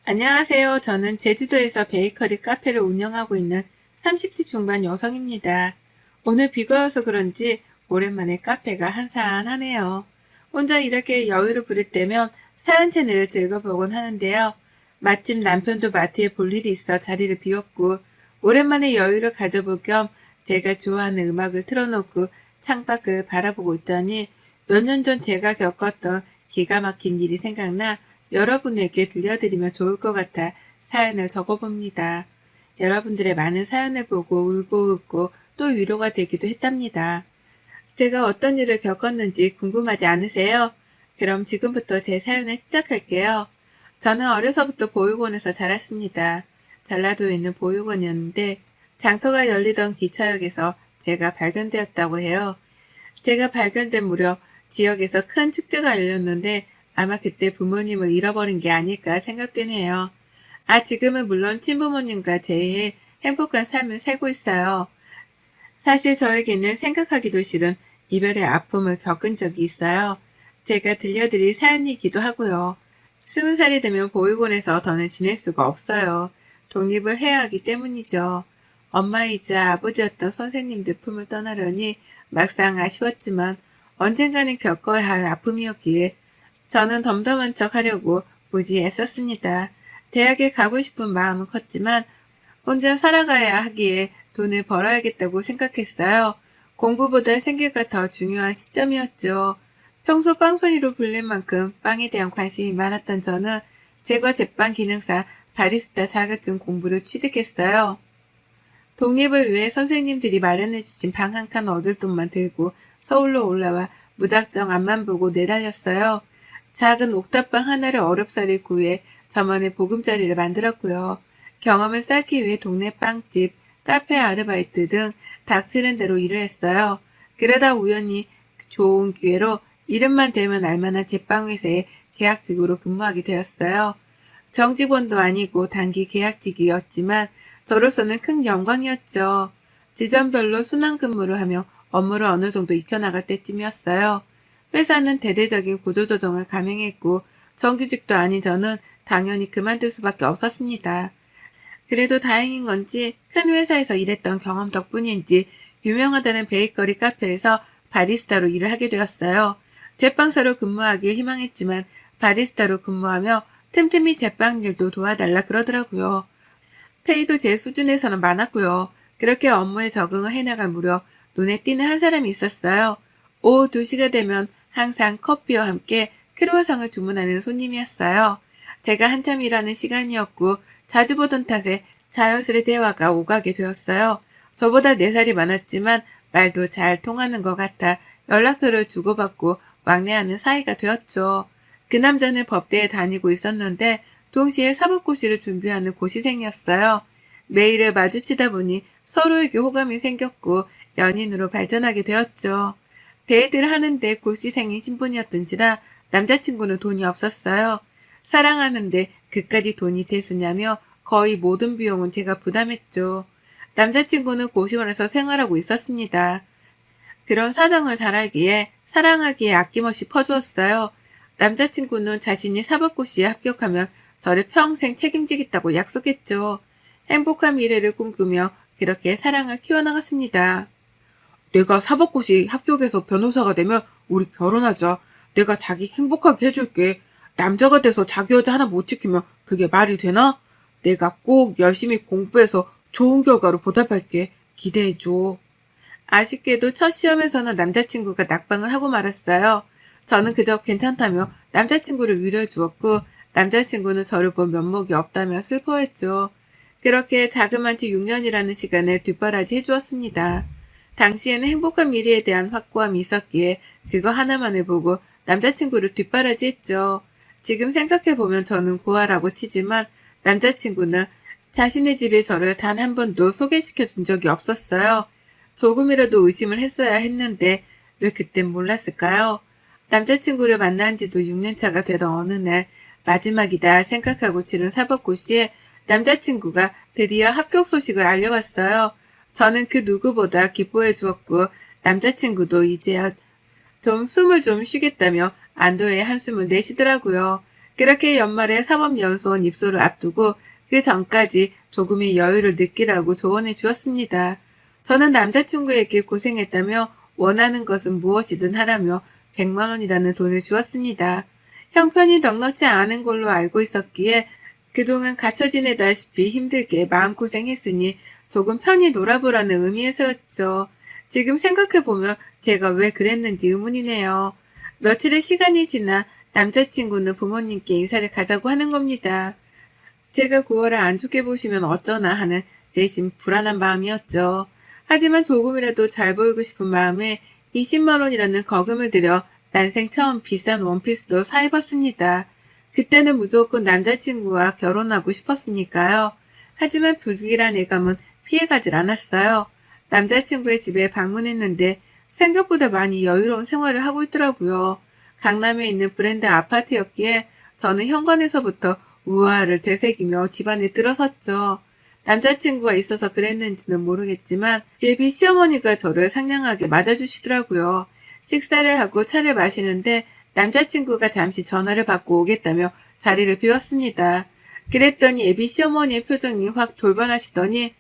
안녕하세요. 저는 제주도에서 베이커리 카페를 운영하고 있는 30대 중반 여성입니다. 오늘 비가 와서 그런지 오랜만에 카페가 한산하네요. 혼자 이렇게 여유를 부릴 때면 사연 채널을 읽어보곤 하는데요. 마침 남편도 마트에 볼 일이 있어 자리를 비웠고 오랜만에 여유를 가져볼 겸 제가 좋아하는 음악을 틀어놓고 창밖을 바라보고 있더니 몇 년 전 제가 겪었던 기가 막힌 일이 생각나 여러분에게 들려드리면 좋을 것 같아 사연을 적어봅니다. 여러분들의 많은 사연을 보고 울고 웃고 또 위로가 되기도 했답니다. 제가 어떤 일을 겪었는지 궁금하지 않으세요? 그럼 지금부터 제 사연을 시작할게요. 저는 어려서부터 보육원에서 자랐습니다. 전라도에 있는 보육원이었는데 장터가 열리던 기차역에서 제가 발견되었다고 해요. 제가 발견된 무렵 지역에서 큰 축제가 열렸는데 아마 그때 부모님을 잃어버린 게 아닐까 생각되네요. 지금은 물론 친부모님과 제해 행복한 삶을 살고 있어요. 사실 저에게는 생각하기도 싫은 이별의 아픔을 겪은 적이 있어요. 제가 들려드릴 사연이기도 하고요. 20살이 되면 보육원에서 더는 지낼 수가 없어요. 독립을 해야 하기 때문이죠. 엄마이자 아버지였던 선생님들 품을 떠나려니 막상 아쉬웠지만 언젠가는 겪어야 할 아픔이었기에 저는 덤덤한 척 하려고 무지 애썼습니다. 대학에 가고 싶은 마음은 컸지만 혼자 살아가야 하기에 돈을 벌어야겠다고 생각했어요. 공부보다 생계가 더 중요한 시점이었죠. 평소 빵순이로 불릴 만큼 빵에 대한 관심이 많았던 저는 제과 제빵 기능사 바리스타 자격증 공부를 취득했어요. 독립을 위해 선생님들이 마련해주신 방 한 칸 얻을 돈만 들고 서울로 올라와 무작정 앞만 보고 내달렸어요. 작은 옥탑방 하나를 어렵사리 구해 저만의 보금자리를 만들었고요. 경험을 쌓기 위해 동네 빵집, 카페 아르바이트 등 닥치는 대로 일을 했어요. 그러다 우연히 좋은 기회로 이름만 대면 알만한 제빵회사에 계약직으로 근무하게 되었어요. 정직원도 아니고 단기 계약직이었지만 저로서는 큰 영광이었죠. 지점별로 순환 근무를 하며 업무를 어느 정도 익혀나갈 때쯤이었어요. 회사는 대대적인 구조조정을 감행했고 정규직도 아닌 저는 당연히 그만둘 수밖에 없었습니다. 그래도 다행인 건지 큰 회사에서 일했던 경험 덕분인지 유명하다는 베이커리 카페에서 바리스타로 일을 하게 되었어요. 제빵사로 근무하길 희망했지만 바리스타로 근무하며 틈틈이 제빵 일도 도와달라 그러더라고요. 페이도 제 수준에서는 많았고요. 그렇게 업무에 적응을 해나갈 무렵 눈에 띄는 한 사람이 있었어요. 오후 2시가 되면 항상 커피와 함께 크루아상을 주문하는 손님이었어요. 제가 한참 일하는 시간이었고 자주 보던 탓에 자연스레 대화가 오가게 되었어요. 저보다 4살이 많았지만 말도 잘 통하는 것 같아 연락처를 주고받고 왕래하는 사이가 되었죠. 그 남자는 법대에 다니고 있었는데 동시에 사법고시를 준비하는 고시생이었어요. 매일을 마주치다 보니 서로에게 호감이 생겼고 연인으로 발전하게 되었죠. 데이트를 하는데 고시생이 신분이었던지라 남자친구는 돈이 없었어요. 사랑하는데 그까지 돈이 대수냐며 거의 모든 비용은 제가 부담했죠. 남자친구는 고시원에서 생활하고 있었습니다. 그런 사정을 잘 알기에 사랑하기에 아낌없이 퍼주었어요. 남자친구는 자신이 사법고시에 합격하면 저를 평생 책임지겠다고 약속했죠. 행복한 미래를 꿈꾸며 그렇게 사랑을 키워나갔습니다. 내가 사법고시 합격해서 변호사가 되면 우리 결혼하자. 내가 자기 행복하게 해줄게. 남자가 돼서 자기 여자 하나 못 지키면 그게 말이 되나? 내가 꼭 열심히 공부해서 좋은 결과로 보답할게. 기대해줘. 아쉽게도 첫 시험에서는 남자친구가 낙방을 하고 말았어요. 저는 그저 괜찮다며 남자친구를 위로해 주었고 남자친구는 저를 본 면목이 없다며 슬퍼했죠. 그렇게 자그마치 6년이라는 시간을 뒷바라지 해주었습니다. 당시에는 행복한 미래에 대한 확고함이 있었기에 그거 하나만을 보고 남자친구를 뒷바라지 했죠. 지금 생각해보면 저는 고아라고 치지만 남자친구는 자신의 집에 저를 단 한 번도 소개시켜 준 적이 없었어요. 조금이라도 의심을 했어야 했는데 왜 그땐 몰랐을까요? 남자친구를 만난 지도 6년차가 되던 어느 날 마지막이다 생각하고 치른 사법고시에 남자친구가 드디어 합격 소식을 알려왔어요. 저는 그 누구보다 기뻐해 주었고 남자친구도 이제야 좀 숨을 좀 쉬겠다며 안도의 한숨을 내쉬더라고요. 그렇게 연말에 사법연수원 입소를 앞두고 그 전까지 조금의 여유를 느끼라고 조언해 주었습니다. 저는 남자친구에게 고생했다며 원하는 것은 무엇이든 하라며 100만 원이라는 돈을 주었습니다. 형편이 넉넉지 않은 걸로 알고 있었기에 그동안 갇혀 지내다시피 힘들게 마음고생했으니 조금 편히 놀아보라는 의미에서였죠. 지금 생각해보면 제가 왜 그랬는지 의문이네요. 며칠의 시간이 지나 남자친구는 부모님께 인사를 가자고 하는 겁니다. 제가 9월을 안 좋게 보시면 어쩌나 하는 내심 불안한 마음이었죠. 하지만 조금이라도 잘 보이고 싶은 마음에 20만 원이라는 거금을 들여 난생 처음 비싼 원피스도 사 입었습니다. 그때는 무조건 남자친구와 결혼하고 싶었으니까요. 하지만 불길한 예감은 피해가질 않았어요. 남자친구의 집에 방문했는데 생각보다 많이 여유로운 생활을 하고 있더라고요. 강남에 있는 브랜드 아파트였기에 저는 현관에서부터 우아를 되새기며 집안에 들어섰죠. 남자친구가 있어서 그랬는지는 모르겠지만 예비 시어머니가 저를 상냥하게 맞아주시더라고요. 식사를 하고 차를 마시는데 남자친구가 잠시 전화를 받고 오겠다며 자리를 비웠습니다. 그랬더니 예비 시어머니의 표정이 확 돌변하시더니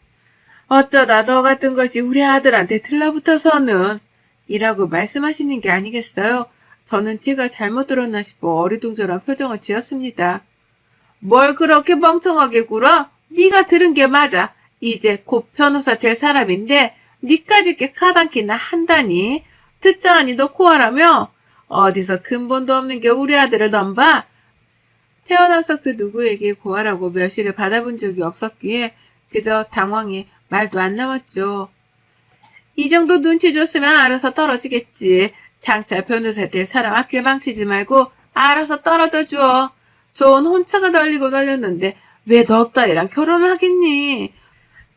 어쩌다 너 같은 것이 우리 아들한테 들러붙어서는 이라고 말씀하시는 게 아니겠어요? 저는 제가 잘못 들었나 싶어 어리둥절한 표정을 지었습니다. 뭘 그렇게 멍청하게 굴어? 네가 들은 게 맞아. 이제 곧 변호사 될 사람인데 니까짓 게 가당키나 한다니. 듣자하니 너 코아라며? 어디서 근본도 없는 게 우리 아들을 넘봐? 태어나서 그 누구에게 고아라고 멸시를 받아본 적이 없었기에 그저 당황해 말도 안 나왔죠. 이 정도 눈치 줬으면 알아서 떨어지겠지. 장차 변호사 될 사람 아껴 망치지 말고 알아서 떨어져 줘. 좋은 혼차가 널리고 널렸는데 왜 너 따위랑 결혼을 하겠니?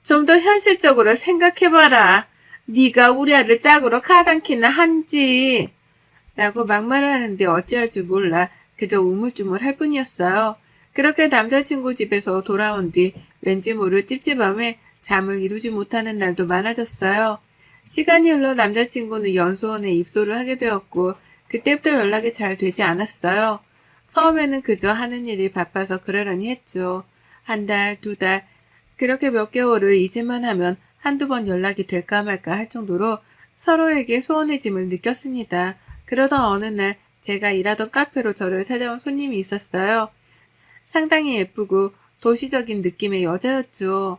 좀 더 현실적으로 생각해봐라. 네가 우리 아들 짝으로 가당키나 한지. 라고 막말을 하는데 어찌할 줄 몰라 그저 우물쭈물할 뿐이었어요. 그렇게 남자친구 집에서 돌아온 뒤 왠지 모를 찝찝함에 잠을 이루지 못하는 날도 많아졌어요. 시간이 흘러 남자친구는 연수원에 입소를 하게 되었고 그때부터 연락이 잘 되지 않았어요. 처음에는 그저 하는 일이 바빠서 그러려니 했죠. 한 달, 2달, 그렇게 몇 개월을 잊을만 하면 한두 번 연락이 될까 말까 할 정도로 서로에게 소원의 짐을 느꼈습니다. 그러던 어느 날 제가 일하던 카페로 저를 찾아온 손님이 있었어요. 상당히 예쁘고 도시적인 느낌의 여자였죠.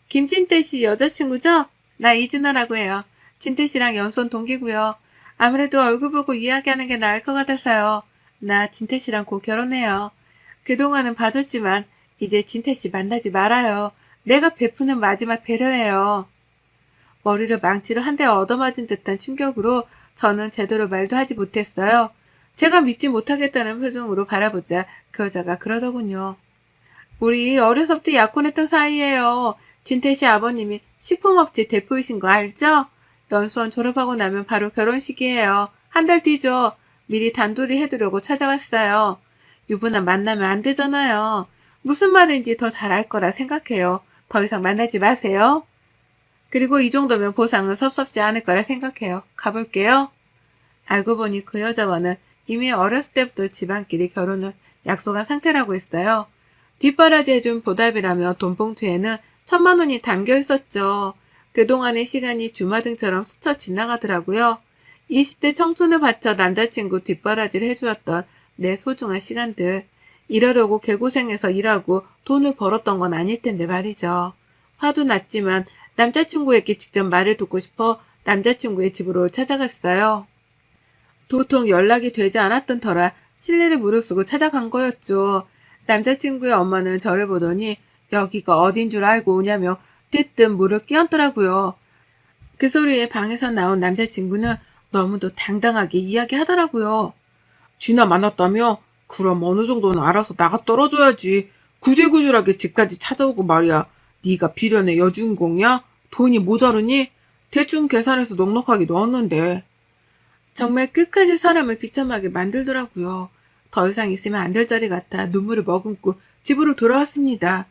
김진태 씨 여자친구죠? 나 이진아라고 해요. 진태 씨랑 연수원 동기고요. 아무래도 얼굴 보고 이야기하는 게 나을 것 같아서요. 나 진태 씨랑 곧 결혼해요. 그동안은 봐줬지만 이제 진태 씨 만나지 말아요. 내가 베푸는 마지막 배려예요. 머리를 망치로 한 대 얻어맞은 듯한 충격으로 저는 제대로 말도 하지 못했어요. 제가 믿지 못하겠다는 표정으로 바라보자 그 여자가 그러더군요. 우리 어려서부터 약혼했던 사이예요. 진태 씨 아버님이 식품업체 대표이신 거 알죠? 연수원 졸업하고 나면 바로 결혼식이에요. 한 달 뒤죠. 미리 단둘이 해두려고 찾아왔어요. 유부남 만나면 안 되잖아요. 무슨 말인지 더 잘 알 거라 생각해요. 더 이상 만나지 마세요. 그리고 이 정도면 보상은 섭섭지 않을 거라 생각해요. 가볼게요. 알고 보니 그 여자와는 이미 어렸을 때부터 집안끼리 결혼을 약속한 상태라고 했어요. 뒷바라지 해준 보답이라며 돈봉투에는 1,000만 원이 담겨 있었죠. 그동안의 시간이 주마등처럼 스쳐 지나가더라고요. 20대 청춘을 바쳐 남자친구 뒷바라지를 해주었던 내 소중한 시간들. 이러려고 개고생해서 일하고 돈을 벌었던 건 아닐 텐데 말이죠. 화도 났지만 남자친구에게 직접 말을 듣고 싶어 남자친구의 집으로 찾아갔어요. 도통 연락이 되지 않았던 터라 실례를 무릅쓰고 찾아간 거였죠. 남자친구의 엄마는 저를 보더니 여기가 어딘 줄 알고 오냐며 뜨뜻 물을 끼얹더라고요. 그 소리에 방에서 나온 남자친구는 너무도 당당하게 이야기하더라고요. 쥐나 만났다며? 그럼 어느 정도는 알아서 나가 떨어져야지. 구질구질하게 집까지 찾아오고 말이야. 네가 비련의 여주인공이야? 돈이 모자르니? 대충 계산해서 넉넉하게 넣었는데. 정말 끝까지 사람을 비참하게 만들더라고요. 더 이상 있으면 안 될 자리 같아 눈물을 머금고 집으로 돌아왔습니다.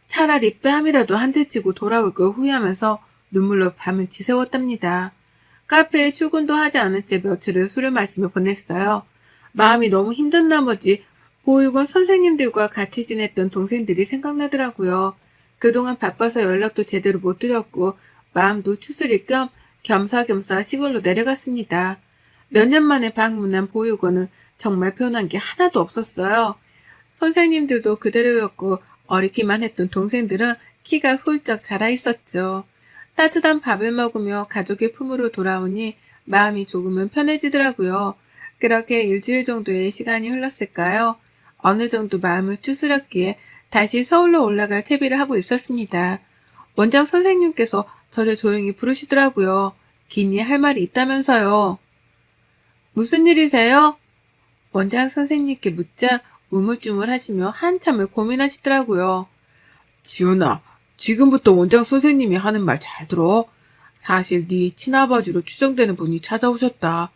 차라리 뺨이라도 한 대 치고 돌아올 걸 후회하면서 눈물로 밤을 지새웠답니다. 카페에 출근도 하지 않은 채 며칠을 술을 마시며 보냈어요. 마음이 너무 힘든 나머지 보육원 선생님들과 같이 지냈던 동생들이 생각나더라고요. 그동안 바빠서 연락도 제대로 못 드렸고 마음도 추스릴 겸 겸사겸사 시골로 내려갔습니다. 몇 년 만에 방문한 보육원은 정말 변한 게 하나도 없었어요. 선생님들도 그대로였고 어리기만 했던 동생들은 키가 훌쩍 자라 있었죠. 따뜻한 밥을 먹으며 가족의 품으로 돌아오니 마음이 조금은 편해지더라고요. 그렇게 일주일 정도의 시간이 흘렀을까요? 어느 정도 마음을 추스렸기에 다시 서울로 올라갈 채비를 하고 있었습니다. 원장 선생님께서 저를 조용히 부르시더라고요. 긴히 할 말이 있다면서요. 무슨 일이세요? 원장 선생님께 묻자 우물쭈물 하시며 한참을 고민하시더라고요. 지연아, 지금부터 원장 선생님이 하는 말 잘 들어. 사실 네 친아버지로 추정되는 분이 찾아오셨다.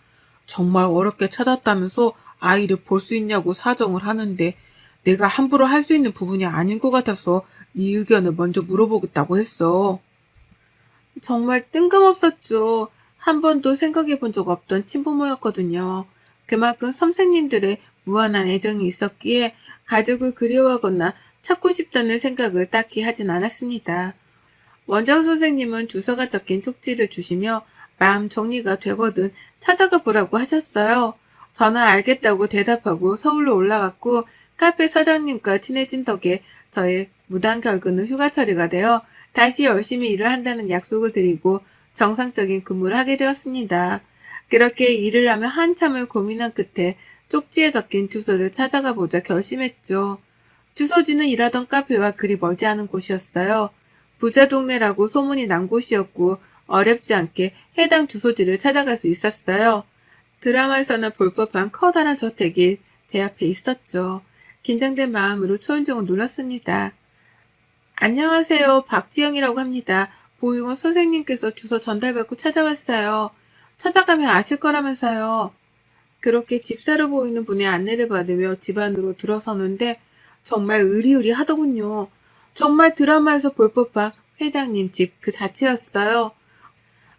정말 어렵게 찾았다면서 아이를 볼 수 있냐고 사정을 하는데 내가 함부로 할 수 있는 부분이 아닌 것 같아서 네 의견을 먼저 물어보겠다고 했어. 정말 뜬금없었죠. 한 번도 생각해 본 적 없던 친부모였거든요. 그만큼 선생님들의 무한한 애정이 있었기에 가족을 그리워하거나 찾고 싶다는 생각을 딱히 하진 않았습니다. 원장 선생님은 주소가 적힌 쪽지를 주시며 마음 정리가 되거든 찾아가 보라고 하셨어요. 저는 알겠다고 대답하고 서울로 올라왔고 카페 사장님과 친해진 덕에 저의 무단 결근은 휴가 처리가 되어 다시 열심히 일을 한다는 약속을 드리고 정상적인 근무를 하게 되었습니다. 그렇게 일을 하며 한참을 고민한 끝에 쪽지에 적힌 주소를 찾아가 보자 결심했죠. 주소지는 일하던 카페와 그리 멀지 않은 곳이었어요. 부자 동네라고 소문이 난 곳이었고 어렵지 않게 해당 주소지를 찾아갈 수 있었어요. 드라마에서나 볼 법한 커다란 저택이 제 앞에 있었죠. 긴장된 마음으로 초인종을 눌렀습니다. 안녕하세요. 박지영이라고 합니다. 보육원 선생님께서 주소 전달받고 찾아왔어요. 찾아가면 아실 거라면서요. 그렇게 집사로 보이는 분의 안내를 받으며 집 안으로 들어서는데 정말 의리의리하더군요. 정말 드라마에서 볼 법한 회장님 집 그 자체였어요.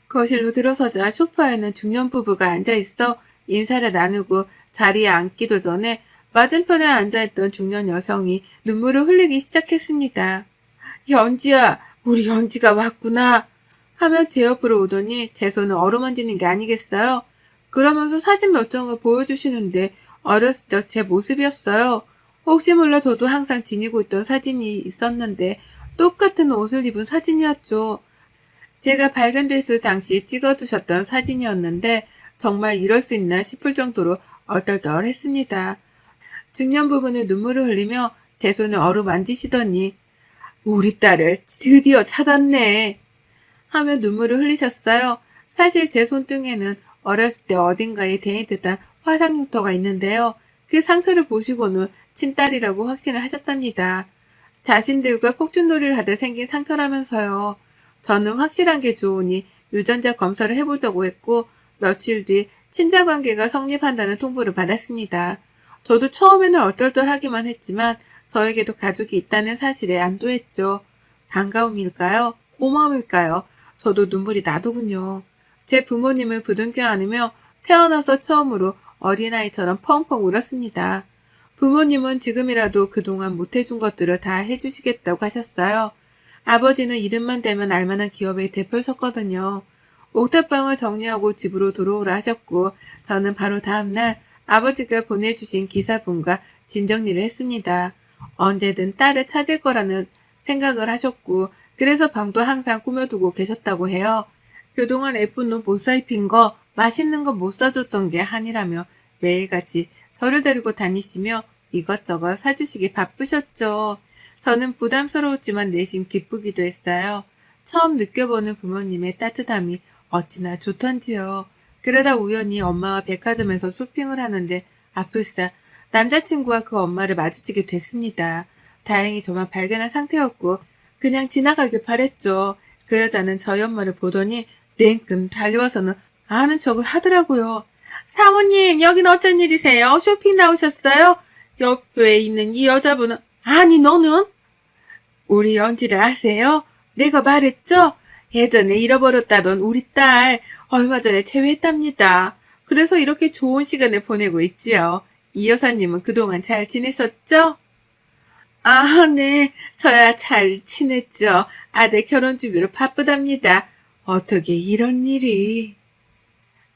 거실로 들어서자 소파에는 중년 부부가 앉아있어 인사를 나누고 자리에 앉기도 전에 맞은편에 앉아있던 중년 여성이 눈물을 흘리기 시작했습니다. 연지야, 우리 연지가 왔구나 하며 제 옆으로 오더니 제 손을 어루만지는 게 아니겠어요? 그러면서 사진 몇 장을 보여주시는데 어렸을 적 제 모습이었어요. 혹시 몰라 저도 항상 지니고 있던 사진이 있었는데 똑같은 옷을 입은 사진이었죠. 제가 발견됐을 당시 찍어두셨던 사진이었는데 정말 이럴 수 있나 싶을 정도로 얼떨떨했습니다. 중년 부부는 눈물을 흘리며 제 손을 어루만지시더니 우리 딸을 드디어 찾았네 하며 눈물을 흘리셨어요. 사실 제 손등에는 어렸을 때 어딘가에 대인 듯한 화상 흉터가 있는데요. 그 상처를 보시고는 친딸이라고 확신을 하셨답니다. 자신들과 폭죽놀이를 하듯 생긴 상처라면서요. 저는 확실한 게 좋으니 유전자 검사를 해보자고 했고 며칠 뒤 친자관계가 성립한다는 통보를 받았습니다. 저도 처음에는 얼떨떨하기만 했지만 저에게도 가족이 있다는 사실에 안도했죠. 반가움일까요? 고마움일까요? 저도 눈물이 나더군요. 제 부모님을 부둥켜 안으며 태어나서 처음으로 어린아이처럼 펑펑 울었습니다. 부모님은 지금이라도 그동안 못해준 것들을 다 해주시겠다고 하셨어요. 아버지는 이름만 대면 알만한 기업의 대표셨거든요. 옥탑방을 정리하고 집으로 들어오라 하셨고 저는 바로 다음날 아버지가 보내주신 기사분과 짐 정리를 했습니다. 언제든 딸을 찾을 거라는 생각을 하셨고 그래서 방도 항상 꾸며두고 계셨다고 해요. 그동안 예쁜 옷 못 사입힌 거, 맛있는 거 못 사줬던 게 한이라며 매일같이 저를 데리고 다니시며 이것저것 사주시기 바쁘셨죠. 저는 부담스러웠지만 내심 기쁘기도 했어요. 처음 느껴보는 부모님의 따뜻함이 어찌나 좋던지요. 그러다 우연히 엄마와 백화점에서 쇼핑을 하는데 아플싸 남자친구와 그 엄마를 마주치게 됐습니다. 다행히 저만 발견한 상태였고 그냥 지나가길 바랬죠. 그 여자는 저희 엄마를 보더니 냉큼 달려와서는 아는 척을 하더라고요. 사모님, 여긴 어쩐 일이세요? 쇼핑 나오셨어요? 옆에 있는 이 여자분은 아니 너는? 우리 연지를 아세요? 내가 말했죠? 예전에 잃어버렸다던 우리 딸 얼마 전에 재회했답니다. 그래서 이렇게 좋은 시간을 보내고 있지요. 이 여사님은 그동안 잘 지내셨죠? 아, 네. 저야 잘 지냈죠. 아들 결혼 준비로 바쁘답니다. 어떻게 이런 일이.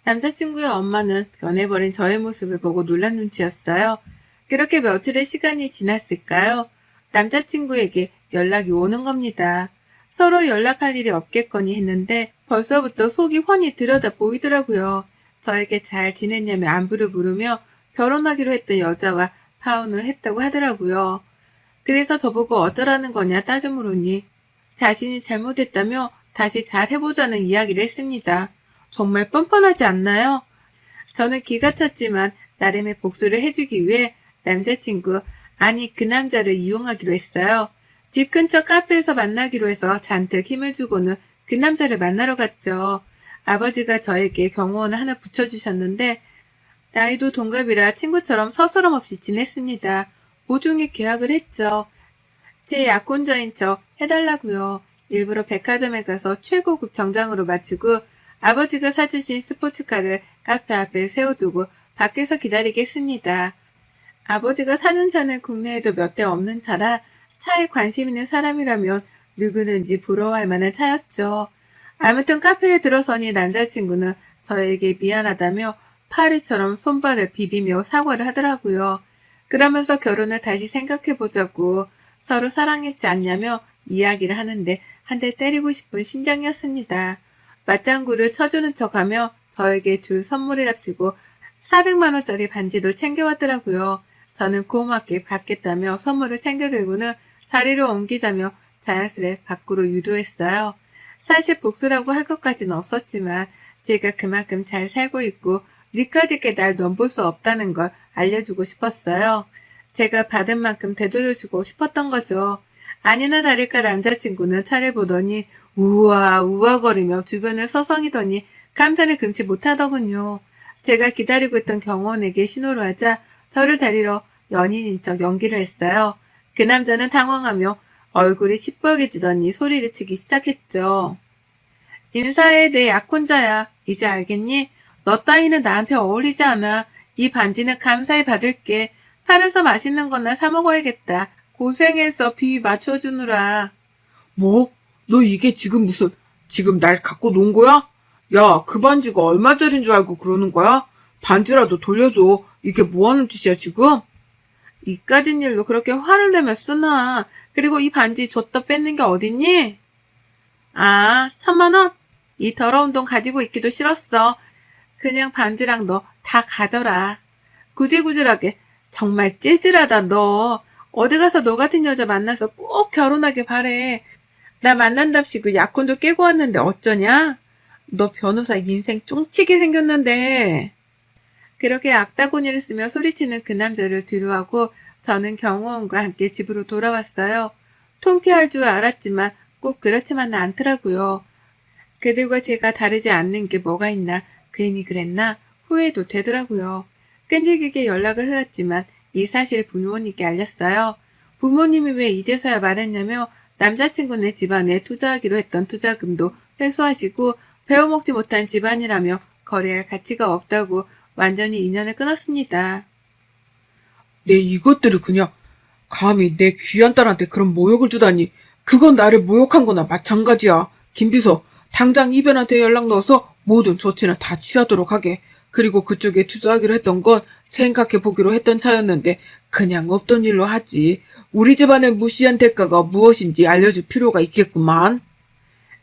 남자친구의 엄마는 변해버린 저의 모습을 보고 놀란 눈치였어요. 그렇게 며칠의 시간이 지났을까요? 남자친구에게 연락이 오는 겁니다. 서로 연락할 일이 없겠거니 했는데 벌써부터 속이 훤히 들여다 보이더라고요. 저에게 잘 지냈냐며 안부를 물으며 결혼하기로 했던 여자와 파혼을 했다고 하더라고요. 그래서 저보고 어쩌라는 거냐 따져 물으니 자신이 잘못했다며 다시 잘 해보자는 이야기를 했습니다. 정말 뻔뻔하지 않나요? 저는 기가 찼지만 나름의 복수를 해주기 위해 남자친구, 아니 그 남자를 이용하기로 했어요. 집 근처 카페에서 만나기로 해서 잔뜩 힘을 주고는 그 남자를 만나러 갔죠. 아버지가 저에게 경호원을 하나 붙여주셨는데 나이도 동갑이라 친구처럼 서스럼 없이 지냈습니다. 모종의 계약을 했죠. 제 약혼자인 척 해달라고요. 일부러 백화점에 가서 최고급 정장으로 마치고 아버지가 사주신 스포츠카를 카페 앞에 세워두고 밖에서 기다리게 했습니다. 아버지가 사는 차는 국내에도 몇 대 없는 차라 차에 관심 있는 사람이라면 누구든지 부러워할 만한 차였죠. 아무튼 카페에 들어서니 남자친구는 저에게 미안하다며 파리처럼 손발을 비비며 사과를 하더라고요. 그러면서 결혼을 다시 생각해보자고 서로 사랑했지 않냐며 이야기를 하는데 한 대 때리고 싶은 심정이었습니다. 맞장구를 쳐주는 척하며 저에게 줄 선물이랍시고 400만원짜리 반지도 챙겨왔더라고요. 저는 고맙게 받겠다며 선물을 챙겨들고는 자리를 옮기자며 자연스레 밖으로 유도했어요. 사실 복수라고 할 것까지는 없었지만 제가 그만큼 잘 살고 있고 니까짓게 날 넘볼 수 없다는 걸 알려주고 싶었어요. 제가 받은 만큼 되돌려주고 싶었던 거죠. 아니나 다를까 남자친구는 차를 보더니 우아거리며 주변을 서성이더니 감탄을 금치 못하더군요. 제가 기다리고 있던 경호원에게 신호를 하자 저를 데리러 연인인 척 연기를 했어요. 그 남자는 당황하며 얼굴이 시뻘개지더니 소리를 치기 시작했죠. 인사해, 내 약혼자야. 이제 알겠니? 너 따위는 나한테 어울리지 않아. 이 반지는 감사히 받을게. 팔에서 맛있는 거나 사 먹어야겠다. 고생해서 비위 맞춰주느라. 뭐? 너 이게 지금 날 갖고 논 거야? 야, 그 반지가 얼마짜린 줄 알고 그러는 거야? 반지라도 돌려줘. 이게 뭐 하는 짓이야, 지금? 이까진 일로 그렇게 화를 내며 쓰나. 그리고 이 반지 줬다 뺏는 게 어딨니? 아, 1,000만 원? 이 더러운 돈 가지고 있기도 싫었어. 그냥 반지랑 너 다 가져라. 구질구질하게. 정말 찌질하다 너. 어디 가서 너 같은 여자 만나서 꼭 결혼하길 바래. 나 만난답시고 약혼도 깨고 왔는데 어쩌냐? 너 변호사 인생 쫑치게 생겼는데. 그렇게 악다구니를 쓰며 소리치는 그 남자를 뒤로하고 저는 경호원과 함께 집으로 돌아왔어요. 통쾌할 줄 알았지만 꼭 그렇지만은 않더라고요. 그들과 제가 다르지 않는 게 뭐가 있나 괜히 그랬나 후회도 되더라고요. 끈질기게 연락을 해왔지만 이 사실을 부모님께 알렸어요. 부모님이 왜 이제서야 말했냐며 남자친구네 집안에 투자하기로 했던 투자금도 회수하시고 배워먹지 못한 집안이라며 거래할 가치가 없다고 완전히 인연을 끊었습니다. 내 이것들을 그냥 감히 내 귀한 딸한테 그런 모욕을 주다니. 그건 나를 모욕한 거나 마찬가지야. 김비서, 당장 이변한테 연락 넣어서 모든 조치는 다 취하도록 하게. 그리고 그쪽에 투자하기로 했던 건 생각해보기로 했던 차였는데 그냥 없던 일로 하지. 우리 집안의 무시한 대가가 무엇인지 알려줄 필요가 있겠구만.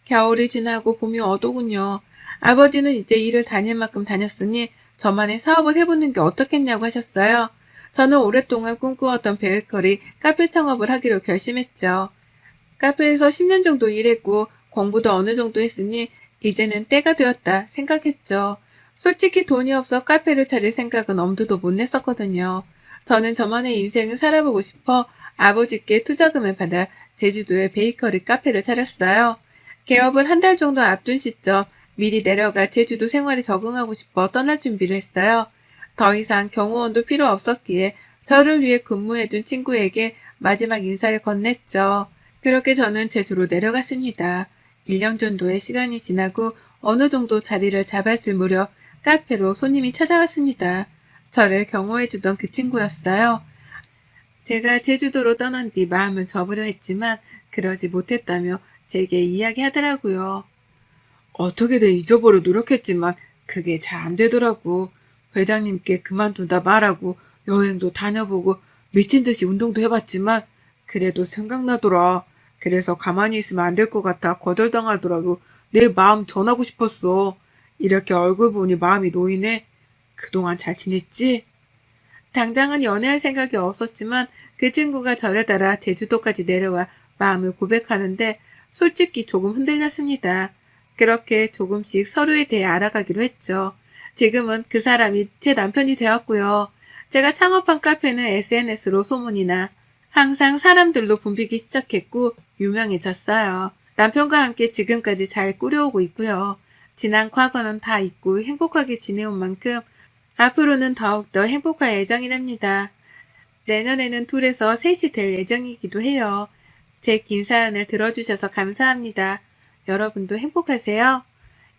겨울이 지나고 봄이 오더군요. 아버지는 이제 일을 다닐 만큼 다녔으니 저만의 사업을 해보는 게 어떻겠냐고 하셨어요. 저는 오랫동안 꿈꾸었던 베이커리 카페 창업을 하기로 결심했죠. 카페에서 10년 정도 일했고 공부도 어느 정도 했으니 이제는 때가 되었다 생각했죠. 솔직히 돈이 없어 카페를 차릴 생각은 엄두도 못 냈었거든요. 저는 저만의 인생을 살아보고 싶어 아버지께 투자금을 받아 제주도에 베이커리 카페를 차렸어요. 개업을 한 달 정도 앞둔 시점 미리 내려가 제주도 생활에 적응하고 싶어 떠날 준비를 했어요. 더 이상 경호원도 필요 없었기에 저를 위해 근무해준 친구에게 마지막 인사를 건넸죠. 그렇게 저는 제주로 내려갔습니다. 1년 정도의 시간이 지나고 어느 정도 자리를 잡았을 무렵 카페로 손님이 찾아왔습니다. 저를 경호해주던 그 친구였어요. 제가 제주도로 떠난 뒤 마음을 접으려 했지만 그러지 못했다며 제게 이야기하더라고요. 어떻게든 잊어보려 노력했지만 그게 잘 안 되더라고. 회장님께 그만둔다 말하고 여행도 다녀보고 미친 듯이 운동도 해봤지만 그래도 생각나더라. 그래서 가만히 있으면 안 될 것 같아 거절당하더라도 내 마음 전하고 싶었어. 이렇게 얼굴 보니 마음이 놓이네. 그동안 잘 지냈지? 당장은 연애할 생각이 없었지만 그 친구가 저를 따라 제주도까지 내려와 마음을 고백하는데 솔직히 조금 흔들렸습니다. 그렇게 조금씩 서로에 대해 알아가기로 했죠. 지금은 그 사람이 제 남편이 되었고요. 제가 창업한 카페는 SNS로 소문이 나 항상 사람들로 붐비기 시작했고 유명해졌어요. 남편과 함께 지금까지 잘 꾸려오고 있고요. 지난 과거는 다 잊고 행복하게 지내온 만큼 앞으로는 더욱더 행복할 예정이랍니다. 내년에는 둘에서 셋이 될 예정이기도 해요. 제 긴 사연을 들어주셔서 감사합니다. 여러분도 행복하세요?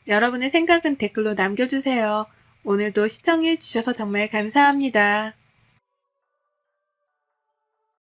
여러분의 생각은 댓글로 남겨주세요. 오늘도 시청해주셔서 정말 감사합니다.